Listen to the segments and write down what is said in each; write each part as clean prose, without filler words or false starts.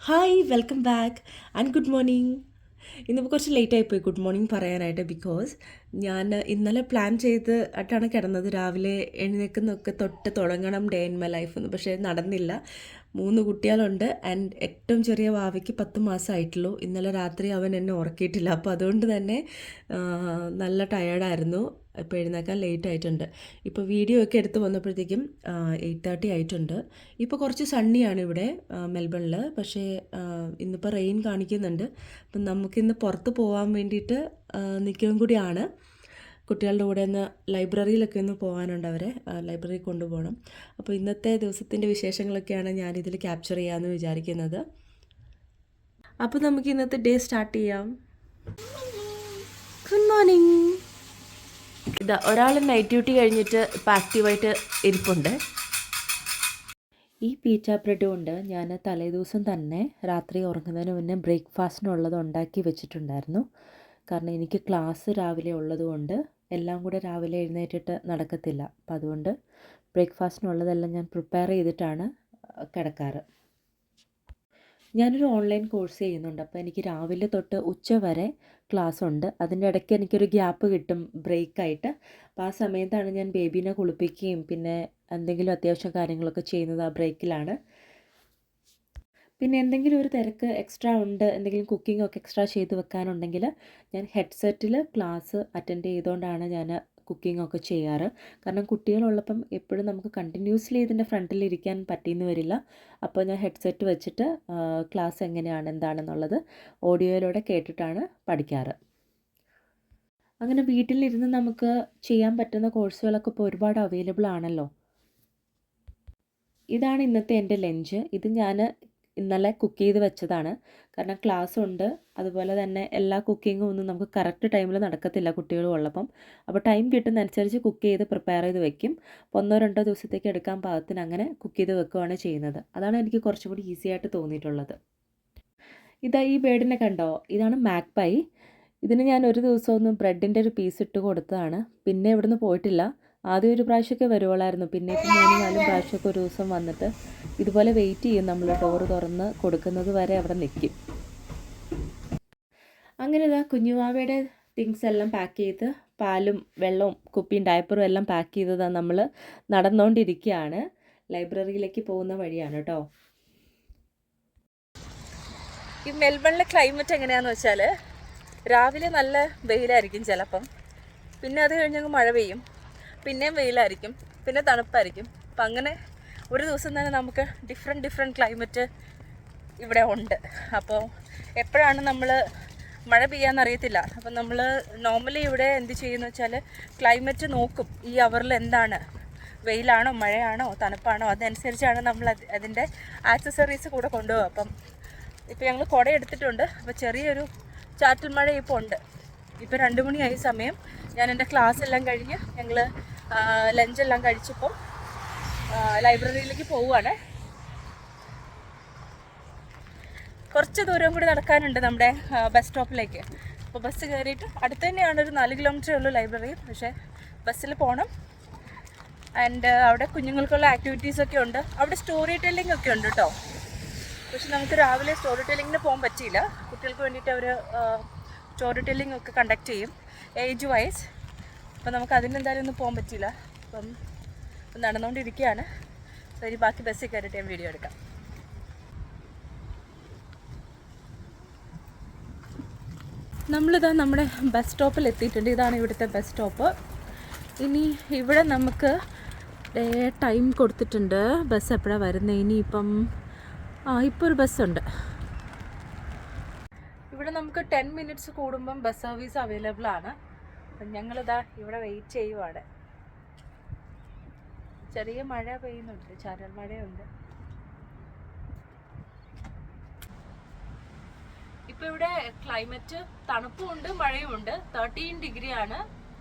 Hi welcome back and good morning. ഇന്നിപ്പോൾ കുറച്ച് ലേറ്റായിപ്പോയി good morning പറയാനായിട്ട്. ബിക്കോസ് ഞാൻ ഇന്നലെ പ്ലാൻ ആയിട്ടാണ് കിടന്നത്. രാവിലെ എഴുന്നേൽക്കുന്നതൊക്കെ തൊട്ട് തുടങ്ങണം ഡേ ഇൻ മൈ ലൈഫ് എന്ന്. പക്ഷേ നടന്നില്ല. 3 കുട്ടികളുണ്ട് ആൻഡ് ഏറ്റവും ചെറിയ വാവയ്ക്ക് 10 മാസമായിട്ടുള്ളൂ. ഇന്നലെ രാത്രി അവൻ എന്നെ ഉറക്കിയിട്ടില്ല. അപ്പോൾ അതുകൊണ്ട് തന്നെ നല്ല ടയേർഡായിരുന്നു. ഇപ്പോൾ എഴുന്നേക്കാൻ ലേറ്റ് ആയിട്ടുണ്ട്. ഇപ്പോൾ വീഡിയോ ഒക്കെ എടുത്ത് വന്നപ്പോഴത്തേക്കും 8:30 ആയിട്ടുണ്ട്. ഇപ്പോൾ കുറച്ച് സണ്ണിയാണ് ഇവിടെ മെൽബണിൽ. പക്ഷേ ഇന്നിപ്പോൾ റെയിൻ കാണിക്കുന്നുണ്ട്. അപ്പം നമുക്കിന്ന് പുറത്ത് പോകാൻ വേണ്ടിയിട്ട് നിൽക്കുകയും കൂടിയാണ്. കുട്ടികളുടെ കൂടെ ഒന്ന് ലൈബ്രറിയിലൊക്കെ ഒന്ന് പോകാനുണ്ട്. അവരെ ലൈബ്രറി കൊണ്ടുപോകണം. അപ്പോൾ ഇന്നത്തെ ദിവസത്തിൻ്റെ വിശേഷങ്ങളൊക്കെയാണ് ഞാനിതിൽ ക്യാപ്ചർ ചെയ്യാമെന്ന് വിചാരിക്കുന്നത്. അപ്പോൾ നമുക്ക് ഇന്നത്തെ ഡേ സ്റ്റാർട്ട് ചെയ്യാം. Good morning. ഇതാ ഒരാൾ നൈറ്റ് ഡ്യൂട്ടി കഴിഞ്ഞിട്ട് ഇപ്പോൾ ആക്റ്റീവായിട്ട് ഇരിപ്പുണ്ട്. ഈ പീച്ച ബ്രെഡ് കൊണ്ട് ഞാൻ തലേദിവസം തന്നെ രാത്രി ഉറങ്ങുന്നതിന് മുന്നേ ബ്രേക്ക്ഫാസ്റ്റിനുള്ളത് ഉണ്ടാക്കി വെച്ചിട്ടുണ്ടായിരുന്നു. കാരണം എനിക്ക് ക്ലാസ് രാവിലെ ഉള്ളതുകൊണ്ട് എല്ലാം കൂടെ രാവിലെ എഴുന്നേറ്റിട്ട് നടക്കത്തില്ല. അപ്പം അതുകൊണ്ട് ബ്രേക്ക്ഫാസ്റ്റിനുള്ളതെല്ലാം ഞാൻ പ്രിപ്പയർ ചെയ്തിട്ടാണ് കിടക്കാറ്. ഞാനൊരു ഓൺലൈൻ കോഴ്സ് ചെയ്യുന്നുണ്ട്. അപ്പോൾ എനിക്ക് രാവിലെ തൊട്ട് ഉച്ച വരെ ക്ലാസ് ഉണ്ട്. അതിൻ്റെ ഇടയ്ക്ക് എനിക്കൊരു ഗ്യാപ്പ് കിട്ടും ബ്രേക്കായിട്ട്. അപ്പോൾ ആ സമയത്താണ് ഞാൻ ബേബീനെ കുളിപ്പിക്കുകയും പിന്നെ എന്തെങ്കിലും അത്യാവശ്യം കാര്യങ്ങളൊക്കെ ചെയ്യുന്നത് ആ ബ്രേക്കിലാണ്. പിന്നെ എന്തെങ്കിലും ഒരു തിരക്ക് എക്സ്ട്രാ ഉണ്ട്, എന്തെങ്കിലും കുക്കിങ്ങൊക്കെ എക്സ്ട്രാ ചെയ്ത് വെക്കാനുണ്ടെങ്കിൽ ഞാൻ ഹെഡ്സെറ്റിൽ ക്ലാസ് അറ്റൻഡ് ചെയ്തുകൊണ്ടാണ് ഞാൻ കുക്കിങ്ങൊക്കെ ചെയ്യാറ്. കാരണം കുട്ടികളുള്ളപ്പം എപ്പോഴും നമുക്ക് കണ്ടിന്യൂസ്ലി ഇതിൻ്റെ ഫ്രണ്ടിലിരിക്കാൻ പറ്റിയെന്ന് വരില്ല. അപ്പോൾ ഞാൻ ഹെഡ്സെറ്റ് വെച്ചിട്ട് ക്ലാസ് എങ്ങനെയാണ് എന്താണെന്നുള്ളത് ഓഡിയോയിലൂടെ കേട്ടിട്ടാണ് പഠിക്കാറ്. അങ്ങനെ വീട്ടിലിരുന്ന് നമുക്ക് ചെയ്യാൻ പറ്റുന്ന കോഴ്സുകളൊക്കെ ഇപ്പോൾ ഒരുപാട് അവൈലബിൾ ആണല്ലോ. ഇതാണ് ഇന്നത്തെ എൻ്റെ ലഞ്ച്. ഇത് ഞാൻ ഇന്നലെ കുക്ക് ചെയ്ത് വെച്ചതാണ്. കാരണം ക്ലാസ് ഉണ്ട്, അതുപോലെ തന്നെ എല്ലാ കുക്കിങ്ങും ഒന്നും നമുക്ക് കറക്റ്റ് ടൈമിൽ നടക്കത്തില്ല കുട്ടികളും ഉള്ളപ്പം. അപ്പോൾ ടൈം കിട്ടുന്നതനുസരിച്ച് കുക്ക് ചെയ്ത് പ്രിപ്പയർ ചെയ്ത് വെക്കും. അപ്പോൾ 1-2 ദിവസത്തേക്ക് എടുക്കാൻ പാകത്തിന് അങ്ങനെ കുക്ക് ചെയ്ത് വെക്കുകയാണ് ചെയ്യുന്നത്. അതാണ് എനിക്ക് കുറച്ചും കൂടി ഈസി ആയിട്ട് തോന്നിയിട്ടുള്ളത്. ഇതാ ഈ ബേഡിനെ കണ്ടോ? ഇതാണ് മാക്പൈ. ഇതിന് ഞാൻ ഒരു ദിവസം ഒന്ന് ബ്രെഡിൻ്റെ ഒരു പീസ് ഇട്ട് കൊടുത്തതാണ്. പിന്നെ ഇവിടുന്ന് പോയിട്ടില്ല. ആദ്യം ഒരു പ്രാവശ്യമൊക്കെ വരുവോളായിരുന്നു. പിന്നെ ഇപ്പോൾ 3-4 പ്രാവശ്യമൊക്കെ ഒരു ദിവസം വന്നിട്ട് ഇതുപോലെ വെയിറ്റ് ചെയ്യും. നമ്മൾ ഡോറ് തുറന്ന് കൊടുക്കുന്നത് വരെ അവിടെ നിൽക്കും. അങ്ങനെ ഇതാ കുഞ്ഞുവാവയുടെ തിങ്സ് എല്ലാം പാക്ക് ചെയ്ത് പാലും വെള്ളവും കുപ്പിയും ഡയപ്പറും എല്ലാം പാക്ക് ചെയ്തതാണ്. നമ്മൾ നടന്നുകൊണ്ടിരിക്കുകയാണ്. ലൈബ്രറിയിലേക്ക് പോകുന്ന വഴിയാണ് കേട്ടോ. ഈ മെൽബണിലെ ക്ലൈമറ്റ് എങ്ങനെയാണെന്ന് വെച്ചാൽ രാവിലെ നല്ല വെയിലായിരിക്കും ചിലപ്പം. പിന്നെ അത് കഴിഞ്ഞങ്ങ് മഴ പെയ്യും. പിന്നെയും വെയിലായിരിക്കും. പിന്നെ തണുപ്പായിരിക്കും. അപ്പം അങ്ങനെ ഒരു ദിവസം തന്നെ നമുക്ക് ഡിഫറെൻറ്റ് ക്ലൈമറ്റ് ഇവിടെ ഉണ്ട്. അപ്പോൾ എപ്പോഴാണ് നമ്മൾ മഴ പെയ്യാമെന്നറിയത്തില്ല. അപ്പം നമ്മൾ നോർമലി ഇവിടെ എന്ത് ചെയ്യുമെന്ന് വെച്ചാൽ ക്ലൈമറ്റ് നോക്കും. ഈ അവറിൽ എന്താണ്, വെയിലാണോ മഴയാണോ തണുപ്പാണോ, അതനുസരിച്ചാണ് നമ്മൾ അതിൻ്റെ ആക്സസറീസ് കൂടെ കൊണ്ടുപോകുക. അപ്പം ഇപ്പോൾ ഞങ്ങൾ കുട എടുത്തിട്ടുണ്ട്. അപ്പോൾ ചെറിയൊരു ചാറ്റൽ മഴ ഇപ്പോൾ ഉണ്ട്. ഇപ്പോൾ 2 മണിയായി സമയം. ഞാൻ എൻ്റെ ക്ലാസ് എല്ലാം കഴിഞ്ഞ് ഞങ്ങൾ ലഞ്ചെല്ലാം കഴിച്ചപ്പം ലൈബ്രറിയിലേക്ക് പോവുകയാണ്. കുറച്ച് ദൂരം കൂടി നടക്കാനുണ്ട് നമ്മുടെ ബസ് സ്റ്റോപ്പിലേക്ക്. അപ്പോൾ ബസ് കയറിയിട്ട് അടുത്ത് തന്നെയാണ്, ഒരു 4 കിലോമീറ്ററേ ഉള്ളൂ ലൈബ്രറി. പക്ഷേ ബസ്സിൽ പോകണം. ആൻഡ് അവിടെ കുഞ്ഞുങ്ങൾക്കുള്ള ആക്ടിവിറ്റീസൊക്കെ ഉണ്ട്. അവിടെ സ്റ്റോറി ടെല്ലിംഗ് ഒക്കെ ഉണ്ട് കേട്ടോ. പക്ഷെ നമുക്ക് രാവിലെ സ്റ്റോറി ടെല്ലിങ്ങിന് പോകാൻ പറ്റിയില്ല. കുട്ടികൾക്ക് വേണ്ടിയിട്ട് അവർ സ്റ്റോറി ടെല്ലിംഗ് ഒക്കെ കണ്ടക്ട് ചെയ്യും ഏജ് വൈസ്. അപ്പം നമുക്ക് അതിനെന്തായാലും ഒന്നും പോകാൻ പറ്റിയില്ല. അപ്പം നടന്നുകൊണ്ടിരിക്കുകയാണ്. ശരി, ബാക്കി ബസ്സിൽ കയറിയിട്ട് ഞാൻ വീഡിയോ എടുക്കാം. നമ്മളിതാ നമ്മുടെ ബസ് സ്റ്റോപ്പിൽ എത്തിയിട്ടുണ്ട്. ഇതാണ് ഇവിടുത്തെ ബസ് സ്റ്റോപ്പ്. ഇനി ഇവിടെ നമുക്ക് ടൈം കൊടുത്തിട്ടുണ്ട്. ബസ് എപ്പോഴാണ് വരുന്നത്. ഇനിയിപ്പം ഇപ്പോൾ ഒരു ബസ്സുണ്ട്. ഇവിടെ നമുക്ക് 10 മിനിറ്റ്സ് കൂടുമ്പം ബസ് സർവീസ് അവൈലബിൾ ആണ്. അപ്പം ഞങ്ങളിതാ ഇവിടെ വെയിറ്റ് ചെയ്യുവാണ്. ചെറിയ മഴ പെയ്യുന്നുണ്ട്, ചാരൽ മഴയുണ്ട്. ഇപ്പം ഇവിടെ ക്ലൈമറ്റ് തണുപ്പുമുണ്ട് മഴയുമുണ്ട്. 13 ഡിഗ്രി ആണ്.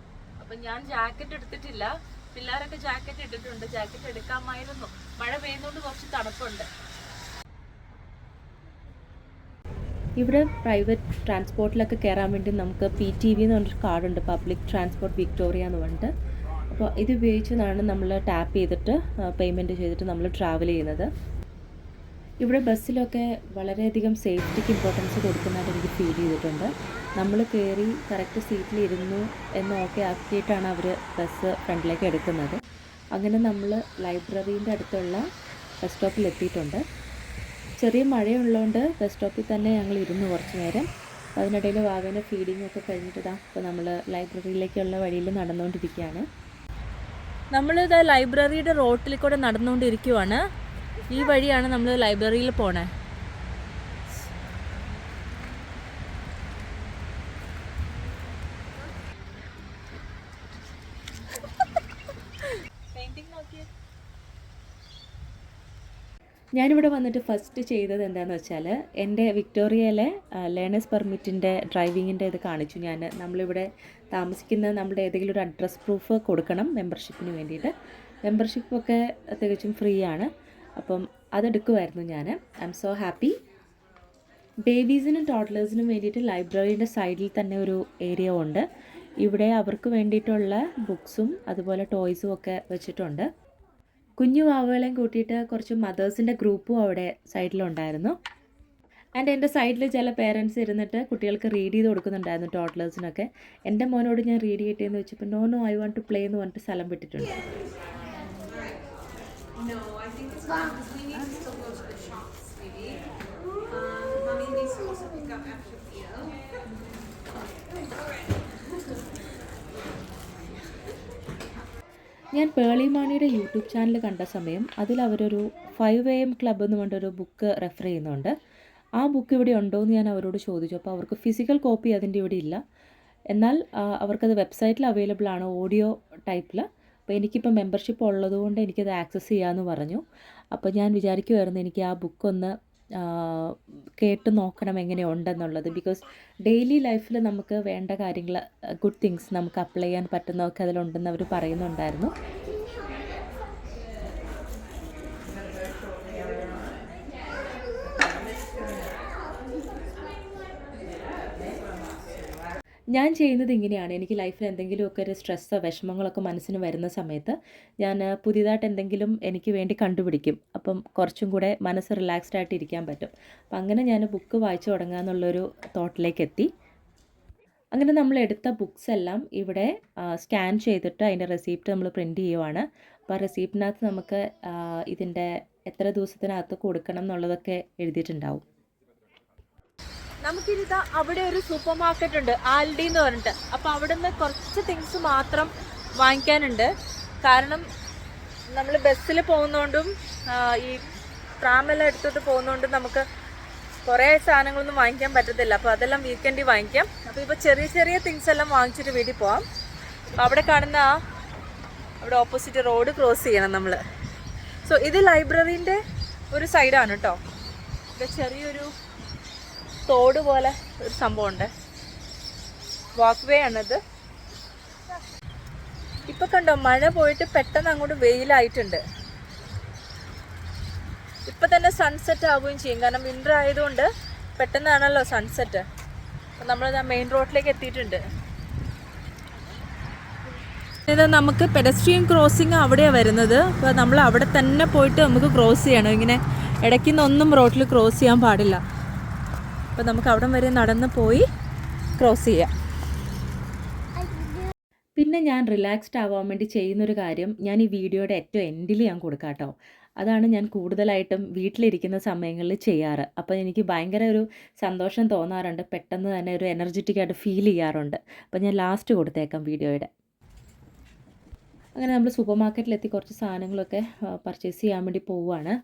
അപ്പം ഞാൻ ജാക്കറ്റ് എടുത്തിട്ടില്ല. പിള്ളേരൊക്കെ ജാക്കറ്റ് ഇട്ടിട്ടുണ്ട്. ജാക്കറ്റ് എടുക്കാമായിരുന്നു. മഴ പെയ്യുന്നതുകൊണ്ട് കുറച്ച് തണുപ്പുണ്ട്. ഇവിടെ പ്രൈവറ്റ് ട്രാൻസ്പോർട്ടിലൊക്കെ കയറാൻ വേണ്ടി നമുക്ക് PTV എന്ന് പറഞ്ഞൊരു കാർഡുണ്ട്, പബ്ലിക് ട്രാൻസ്പോർട്ട് വിക്ടോറിയ എന്ന് പറഞ്ഞിട്ട്. അപ്പോൾ ഇത് ഉപയോഗിച്ചതാണ് നമ്മൾ ടാപ്പ് ചെയ്തിട്ട് പേയ്മെൻറ്റ് ചെയ്തിട്ട് നമ്മൾ ട്രാവൽ ചെയ്യുന്നത്. ഇവിടെ ബസ്സിലൊക്കെ വളരെയധികം സേഫ്റ്റിക്ക് ഇമ്പോർട്ടൻസ് കൊടുക്കുന്നതായിട്ട് എനിക്ക് ഫീൽ ചെയ്തിട്ടുണ്ട്. നമ്മൾ കയറി കറക്റ്റ് സീറ്റിൽ ഇരുന്നു എന്ന് ഓക്കെ ആക്കിയിട്ടാണ് അവർ ബസ് ഫ്രണ്ടിലേക്ക് എടുക്കുന്നത്. അങ്ങനെ നമ്മൾ ലൈബ്രറീൻ്റെ അടുത്തുള്ള ബസ് സ്റ്റോപ്പിൽ എത്തിയിട്ടുണ്ട്. ചെറിയ മഴയുള്ളതുകൊണ്ട് ബസ് സ്റ്റോപ്പിൽ തന്നെ ഞങ്ങൾ ഇരുന്നു കുറച്ച് നേരം. അതിനിടയിൽ വാവേനെ ഫീഡിങ്ങൊക്കെ കഴിഞ്ഞിട്ട് ഇപ്പോൾ നമ്മൾ ലൈബ്രറിയിലേക്കുള്ള വഴിയിൽ നടന്നുകൊണ്ടിരിക്കുകയാണ്. നമ്മളിത് ലൈബ്രറിയുടെ റോട്ടിൽ കൂടെ നടന്നുകൊണ്ടിരിക്കുവാണ്. ഈ വഴിയാണ് നമ്മൾ ലൈബ്രറിയിൽ പോണേ. ഞാനിവിടെ വന്നിട്ട് ഫസ്റ്റ് ചെയ്തത് എന്താണെന്ന് വെച്ചാൽ എൻ്റെ വിക്ടോറിയയിലെ ലേണേഴ്സ് പെർമിറ്റിൻ്റെ ഡ്രൈവിങ്ങിൻ്റെ ഇത് കാണിച്ചു ഞാൻ. നമ്മളിവിടെ താമസിക്കുന്ന നമ്മുടെ ഏതെങ്കിലും ഒരു അഡ്രസ് പ്രൂഫ് കൊടുക്കണം മെമ്പർഷിപ്പിന് വേണ്ടിയിട്ട്. മെമ്പർഷിപ്പൊക്കെ തികച്ചും ഫ്രീ ആണ്. അപ്പം അതെടുക്കുമായിരുന്നു ഞാൻ. I am so happy. ബേബീസിനും ടോഡ്ലേഴ്സിനും വേണ്ടിയിട്ട് ലൈബ്രറിയുടെ സൈഡിൽ തന്നെ ഒരു ഏരിയ ഉണ്ട്. ഇവിടെ അവർക്ക് വേണ്ടിയിട്ടുള്ള ബുക്സും അതുപോലെ ടോയ്സും ഒക്കെ വെച്ചിട്ടുണ്ട്. കുഞ്ഞു വാവുകളെയും കൂട്ടിയിട്ട് കുറച്ച് മദേഴ്സിൻ്റെ ഗ്രൂപ്പും അവിടെ സൈഡിലുണ്ടായിരുന്നു. ആൻഡ് എൻ്റെ സൈഡിൽ ചില പേരൻസ് ഇരുന്നിട്ട് കുട്ടികൾക്ക് റീഡ് ചെയ്ത് കൊടുക്കുന്നുണ്ടായിരുന്നു, ടോഡ്ലേഴ്സിനൊക്കെ. എൻ്റെ മോനോട് ഞാൻ റീഡ് ചെയ്യട്ടെന്ന് വെച്ചപ്പോൾ no I want to play എന്ന് പറഞ്ഞിട്ട് സ്ഥലം വിട്ടിട്ടുണ്ട്. No, I think it's fine because we need to still go to the shops, maybe. Mommy needs to also pick up after Theo. ഞാൻ പേളി മാണിയുടെ യൂട്യൂബ് ചാനൽ കണ്ട സമയം അതിൽ അവരൊരു 5 AM ക്ലബ്ബ് എന്ന് പറഞ്ഞൊരു ബുക്ക് റെഫർ ചെയ്യുന്നുണ്ട്. ആ ബുക്ക് ഇവിടെ ഉണ്ടോ എന്ന് ഞാൻ അവരോട് ചോദിച്ചു. അപ്പോൾ അവർക്ക് ഫിസിക്കൽ കോപ്പി അതിൻ്റെ ഇവിടെ ഇല്ല, എന്നാൽ അവർക്കത് വെബ്സൈറ്റിൽ അവൈലബിൾ ആണ്, ഓഡിയോ ടൈപ്പിൽ. അപ്പോൾ എനിക്കിപ്പോൾ മെമ്പർഷിപ്പ് ഉള്ളതുകൊണ്ട് എനിക്കത് ആക്സസ് ചെയ്യാമെന്ന് പറഞ്ഞു. അപ്പോൾ ഞാൻ വിചാരിക്കുമായിരുന്നു എനിക്ക് ആ ബുക്കൊന്ന് കേട്ട് നോക്കണം എങ്ങനെയുണ്ടെന്നുള്ളത്. ബിക്കോസ് ഡെയിലി ലൈഫിൽ നമുക്ക് വേണ്ട കാര്യങ്ങൾ, ഗുഡ് തിങ്സ് നമുക്ക് അപ്ലൈ ചെയ്യാൻ പറ്റുന്നതൊക്കെ അതിലുണ്ടെന്ന് അവർ പറയുന്നുണ്ടായിരുന്നു. ഞാൻ ചെയ്യുന്നത് ഇങ്ങനെയാണ്. എനിക്ക് ലൈഫിൽ എന്തെങ്കിലുമൊക്കെ ഒരു സ്ട്രെസ്സോ വിഷമങ്ങളൊക്കെ മനസ്സിന് വരുന്ന സമയത്ത് ഞാൻ പുതിയതായിട്ട് എന്തെങ്കിലും എനിക്ക് വേണ്ടി കണ്ടുപിടിക്കും. അപ്പം കുറച്ചും കൂടെ മനസ്സ് റിലാക്സ്ഡ് ആയിട്ട് ഇരിക്കാൻ പറ്റും. അപ്പം അങ്ങനെ ഞാൻ ബുക്ക് വായിച്ചു തുടങ്ങുക എന്നുള്ളൊരു തോട്ടിലേക്ക് എത്തി. അങ്ങനെ നമ്മൾ എടുത്ത ബുക്സ് എല്ലാം ഇവിടെ സ്കാൻ ചെയ്തിട്ട് അതിൻ്റെ റെസിപ്റ്റ് നമ്മൾ പ്രിൻറ്റ് ചെയ്യുവാണ്. അപ്പോൾ ആ റെസിപ്റ്റിനകത്ത് നമുക്ക് ഇതിൻ്റെ എത്ര ദിവസത്തിനകത്ത് കൊടുക്കണം എന്നുള്ളതൊക്കെ എഴുതിയിട്ടുണ്ടാവും. നമുക്കിതാ അവിടെ ഒരു സൂപ്പർ മാർക്കറ്റ് ഉണ്ട്, ആൽഡി എന്ന് പറഞ്ഞിട്ട്. അപ്പോൾ അവിടെ നിന്ന് കുറച്ച് തിങ്സ് മാത്രം വാങ്ങിക്കാനുണ്ട്. കാരണം നമ്മൾ ബസ്സിൽ പോകുന്നതുകൊണ്ടും ഈ ട്രാമെല്ലാം എടുത്തോട്ട് പോകുന്നതുകൊണ്ടും നമുക്ക് കുറേ സാധനങ്ങളൊന്നും വാങ്ങിക്കാൻ പറ്റത്തില്ല. അപ്പോൾ അതെല്ലാം വീക്കെൻഡിൽ വാങ്ങിക്കാം. അപ്പോൾ ഇപ്പോൾ ചെറിയ ചെറിയ തിങ്സ് എല്ലാം വാങ്ങിച്ചിട്ട് വീട്ടിൽ പോവാം. അവിടെ കാണുന്ന അവിടെ ഓപ്പോസിറ്റ് റോഡ് ക്രോസ് ചെയ്യണം നമ്മൾ. സോ ഇത് ലൈബ്രറീൻ്റെ ഒരു സൈഡാണ് കേട്ടോ. ഇവിടെ ചെറിയൊരു തോട് പോലെ ഒരു സംഭവമുണ്ട്, വാക്ക് വേ ആണത്. ഇപ്പം കണ്ടോ, മഴ പോയിട്ട് പെട്ടെന്ന് അങ്ങോട്ട് വെയിലായിട്ടുണ്ട്. ഇപ്പം തന്നെ സൺസെറ്റ് ആവുകയും ചെയ്യും, കാരണം വിൻ്റർ ആയതുകൊണ്ട് പെട്ടെന്നാണല്ലോ സൺസെറ്റ്. അപ്പം നമ്മൾ മെയിൻ റോഡിലേക്ക് എത്തിയിട്ടുണ്ട്. ഇത് നമുക്ക് പെഡസ്ട്രിയൻ ക്രോസിങ് അവിടെയാണ് വരുന്നത്. അപ്പോൾ നമ്മൾ അവിടെ തന്നെ പോയിട്ട് നമുക്ക് ക്രോസ് ചെയ്യണം. ഇങ്ങനെ ഇടയ്ക്ക് നിന്നൊന്നും റോഡിൽ ക്രോസ് ചെയ്യാൻ പാടില്ല. അപ്പോൾ നമുക്ക് അവിടം വരെ നടന്ന് പോയി ക്രോസ് ചെയ്യാം. പിന്നെ ഞാൻ റിലാക്സ്ഡ് ആവാൻ വേണ്ടി ചെയ്യുന്നൊരു കാര്യം ഞാൻ ഈ വീഡിയോയുടെ ഏറ്റവും എൻഡിൽ ഞാൻ കൊടുക്കാം കേട്ടോ. അതാണ് ഞാൻ കൂടുതലായിട്ടും വീട്ടിലിരിക്കുന്ന സമയങ്ങളിൽ ചെയ്യാറ്. അപ്പോൾ എനിക്ക് ഭയങ്കര ഒരു സന്തോഷം തോന്നാറുണ്ട്, പെട്ടെന്ന് തന്നെ ഒരു എനർജറ്റിക് ആയിട്ട് ഫീൽ ചെയ്യാറുണ്ട്. അപ്പോൾ ഞാൻ ലാസ്റ്റ് കൊടുത്തേക്കാം വീഡിയോയുടെ. അങ്ങനെ നമ്മൾ സൂപ്പർ മാർക്കറ്റിലെത്തി കുറച്ച് സാധനങ്ങളൊക്കെ പർച്ചേസ് ചെയ്യാൻ വേണ്ടി പോവുകയാണ്.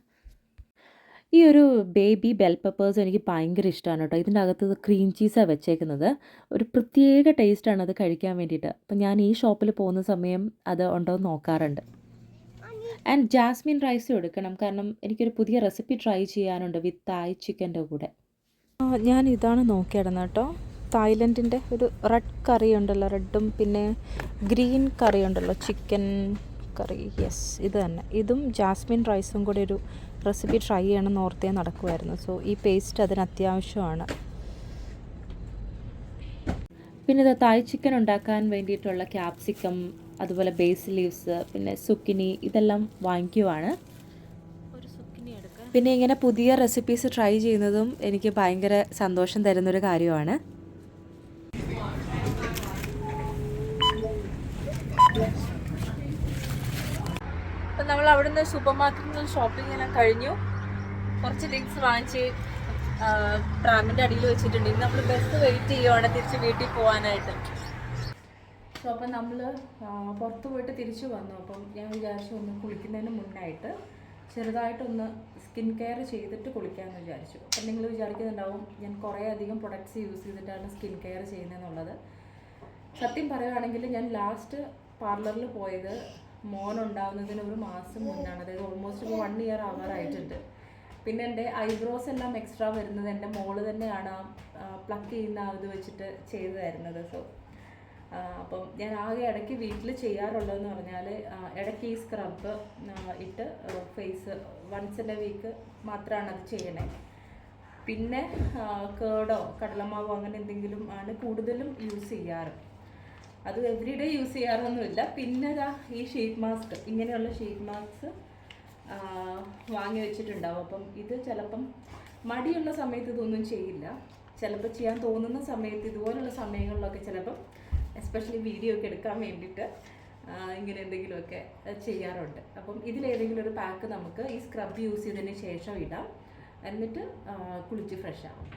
ഈ ഒരു ബേബി ബെൽ പെപ്പേഴ്സ് എനിക്ക് ഭയങ്കര ഇഷ്ടമാണ് കേട്ടോ. ഇതിൻ്റെ അകത്ത് ക്രീം ചീസാണ് വെച്ചേക്കുന്നത്. ഒരു പ്രത്യേക ടേസ്റ്റാണ് അത് കഴിക്കാൻ വേണ്ടിയിട്ട്. അപ്പം ഞാൻ ഈ ഷോപ്പിൽ പോകുന്ന സമയം അത് ഉണ്ടോ എന്ന് നോക്കാറുണ്ട്. ആൻഡ് ജാസ്മിൻ റൈസും എടുക്കണം, കാരണം എനിക്കൊരു പുതിയ റെസിപ്പി ട്രൈ ചെയ്യാനുണ്ട് വിത്ത് തായ് ചിക്കൻ്റെ കൂടെ. ഞാൻ ഇതാണ് നോക്കിയിടുന്നത് കേട്ടോ. തായ്ലൻഡിൻ്റെ ഒരു റെഡ് കറി ഉണ്ടല്ലോ, റെഡും പിന്നെ ഗ്രീൻ കറി ഉണ്ടല്ലോ, ചിക്കൻ കറി. യെസ്, ഇത് തന്നെ. ഇതും ജാസ്മിൻ റൈസും കൂടെ ഒരു റെസിപ്പി ട്രൈ ചെയ്യണമെന്ന് ഓർത്തേ നടക്കുമായിരുന്നു. സോ ഈ പേസ്റ്റ് അതിന് അത്യാവശ്യമാണ്. പിന്നെ ഇത് തായ് ചിക്കൻ ഉണ്ടാക്കാൻ വേണ്ടിയിട്ടുള്ള ക്യാപ്സിക്കം, അതുപോലെ ബേസിൽ ലീവ്സ്, പിന്നെ സുക്കിനി, ഇതെല്ലാം വാങ്ങിക്കുവാണ്. ഒരു സുക്കിനി എടുക്കാം. പിന്നെ ഇങ്ങനെ പുതിയ റെസിപ്പീസ് ട്രൈ ചെയ്യുന്നതും എനിക്ക് ഭയങ്കര സന്തോഷം തരുന്നൊരു കാര്യമാണ്. അപ്പം നമ്മൾ അവിടുന്ന് സൂപ്പർ മാർക്കറ്റിൽ ഷോപ്പിംഗ് എല്ലാം കഴിഞ്ഞു. കുറച്ച് തിങ്സ് വാങ്ങിച്ച് ട്രാമിൻ്റെ അടിയിൽ വെച്ചിട്ടുണ്ട്. ഇന്ന് നമ്മൾ ബസ് വെയിറ്റ് ചെയ്യുവാണ് തിരിച്ച് വീട്ടിൽ പോകാനായിട്ട്. സോ അപ്പം നമ്മൾ പുറത്ത് പോയിട്ട് തിരിച്ചു വന്നു. അപ്പം ഞാൻ വിചാരിച്ചു ഒന്ന് കുളിക്കുന്നതിന് മുന്നായിട്ട് ചെറുതായിട്ടൊന്ന് സ്കിൻ കെയർ ചെയ്തിട്ട് കുളിക്കാമെന്ന് വിചാരിച്ചു. അപ്പം നിങ്ങൾ വിചാരിക്കുന്നുണ്ടാവും ഞാൻ കുറേ അധികം പ്രൊഡക്ട്സ് യൂസ് ചെയ്തിട്ടാണ് സ്കിൻ കെയർ ചെയ്യുന്നതെന്നുള്ളത്. സത്യം പറയുകയാണെങ്കിൽ ഞാൻ ലാസ്റ്റ് പാർലറിൽ പോയത് മോനുണ്ടാവുന്നതിന് ഒരു മാസം മുന്നാണ്. അതായത് ഓൾമോസ്റ്റ് ഇപ്പോൾ 1 ഇയർ ആവാറായിട്ടുണ്ട്. പിന്നെ എൻ്റെ ഐബ്രോസ് എല്ലാം എക്സ്ട്രാ വരുന്നത് എൻ്റെ മോള് തന്നെയാണ് പ്ലക്ക് ചെയ്യുന്ന ഇത് വെച്ചിട്ട് ചെയ്തു തരുന്നത്. സോ അപ്പം ഞാൻ ആകെ ഇടയ്ക്ക് വീട്ടിൽ ചെയ്യാറുള്ളതെന്ന് പറഞ്ഞാൽ ഇടയ്ക്ക് ഈ സ്ക്രബ് ഇട്ട് face once in a week മാത്രമാണ് അത് ചെയ്യണേ. പിന്നെ കേടോ കടലമാവോ അങ്ങനെ എന്തെങ്കിലും ആണ് കൂടുതലും യൂസ് ചെയ്യാറ്. അത് എവറി ഡേ യൂസ് ചെയ്യാറൊന്നുമില്ല. പിന്നെ ഈ ഷീറ്റ് മാസ്ക്, ഇങ്ങനെയുള്ള ഷീറ്റ് മാസ്ക് വാങ്ങി വെച്ചിട്ടുണ്ടാവും. അപ്പം ഇത് ചിലപ്പം മടിയുള്ള സമയത്ത് ഇതൊന്നും ചെയ്യില്ല. ചിലപ്പോൾ ചെയ്യാൻ തോന്നുന്ന സമയത്ത് ഇതുപോലുള്ള സമയങ്ങളിലൊക്കെ ചിലപ്പം എസ്പെഷ്യലി വീഡിയോ ഒക്കെ എടുക്കാൻ വേണ്ടിയിട്ട് ഇങ്ങനെ എന്തെങ്കിലുമൊക്കെ ചെയ്യാറുണ്ട്. അപ്പം ഇതിലേതെങ്കിലും ഒരു പാക്ക് നമുക്ക് ഈ സ്ക്രബ് യൂസ് ചെയ്തതിന് ശേഷം ഇടാം. എന്നിട്ട് കുളിച്ച് ഫ്രഷ് ആവും.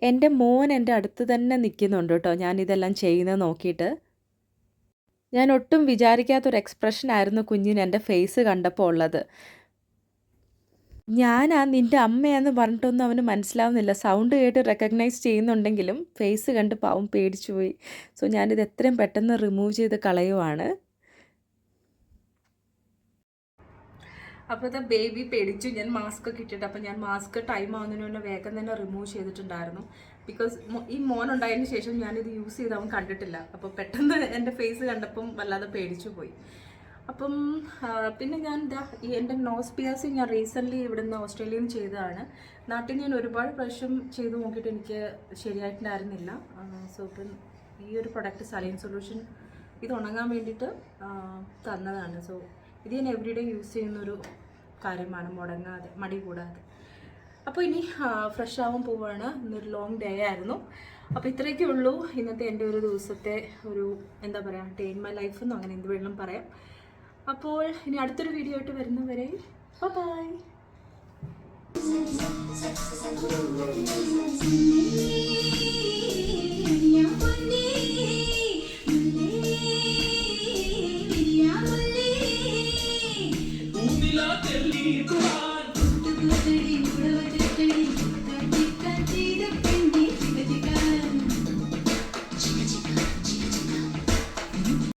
എൻ്റെ മോൻ എൻ്റെ അടുത്ത് തന്നെ നിൽക്കുന്നുണ്ട് കേട്ടോ, ഞാനിതെല്ലാം ചെയ്യുന്നത് നോക്കിയിട്ട്. ഞാൻ ഒട്ടും വിചാരിക്കാത്തൊരു എക്സ്പ്രഷനായിരുന്നു കുഞ്ഞിന് എൻ്റെ ഫേസ് കണ്ടപ്പോൾ ഉള്ളത്. ഞാനാ നിൻ്റെ അമ്മയാന്ന് പറഞ്ഞിട്ടൊന്നും അവന് മനസ്സിലാവുന്നില്ല. സൗണ്ട് കേട്ട് റെക്കഗ്നൈസ് ചെയ്യുന്നുണ്ടെങ്കിലും ഫേസ് കണ്ട് പാവം പേടിച്ചു പോയി. സോ ഞാനിത് എത്രയും പെട്ടെന്ന് റിമൂവ് ചെയ്ത് കളയുവാണ്. അപ്പോൾ ഇത് ബേബി പേടിച്ചു. ഞാൻ മാസ്ക് ഒക്കെ ഇട്ടിട്ട്, അപ്പോൾ ഞാൻ മാസ്ക് ടൈം ആവുന്നതിന് മുന്നേ വേഗം തന്നെ റിമൂവ് ചെയ്തിട്ടുണ്ടായിരുന്നു. ബിക്കോസ് ഈ മോൻ ഉണ്ടായതിന് ശേഷം ഞാനിത് യൂസ് ചെയ്ത് അവൻ കണ്ടിട്ടില്ല. അപ്പോൾ പെട്ടെന്ന് എൻ്റെ ഫേസ് കണ്ടപ്പം വല്ലാതെ പേടിച്ചു പോയി. അപ്പം പിന്നെ ഞാൻ ഈ എൻ്റെ നോസ് പിയേഴ്സിങ് ഞാൻ റീസെൻ്റ്ലി ഇവിടുന്ന് ഓസ്ട്രേലിയയിൽ നിന്ന് ചെയ്തതാണ്. നാട്ടിൽ ഞാൻ ഒരുപാട് പ്രാവശ്യം ചെയ്ത് നോക്കിയിട്ട് എനിക്ക് ശരിയായിട്ടുണ്ടായിരുന്നില്ല. സോ ഇപ്പം ഈ ഒരു പ്രൊഡക്റ്റ് സലൈൻ സൊല്യൂഷൻ ഇത് ഉണങ്ങാൻ വേണ്ടിയിട്ട് തന്നതാണ്. സോ ഇത് ഞാൻ എവറിഡേ യൂസ് ചെയ്യുന്നൊരു കാര്യമാണ്, മുടങ്ങാതെ മടി കൂടാതെ. അപ്പോൾ ഇനി ഫ്രഷ് ആവാൻ പോവുകയാണ്. ഇന്നൊരു ലോങ് ഡേ ആയിരുന്നു. അപ്പോൾ ഇത്രയൊക്കെ ഉള്ളൂ ഇന്നത്തെ എൻ്റെ ഒരു ദിവസത്തെ ഒരു എന്താ പറയുക ഡേ ഇൻ മൈ ലൈഫ് എന്നോ അങ്ങനെ എന്ത് വേണമെങ്കിലും പറയാം. അപ്പോൾ ഇനി അടുത്തൊരു വീഡിയോ ആയിട്ട് വരുന്നവരെ ബൈ. Tell me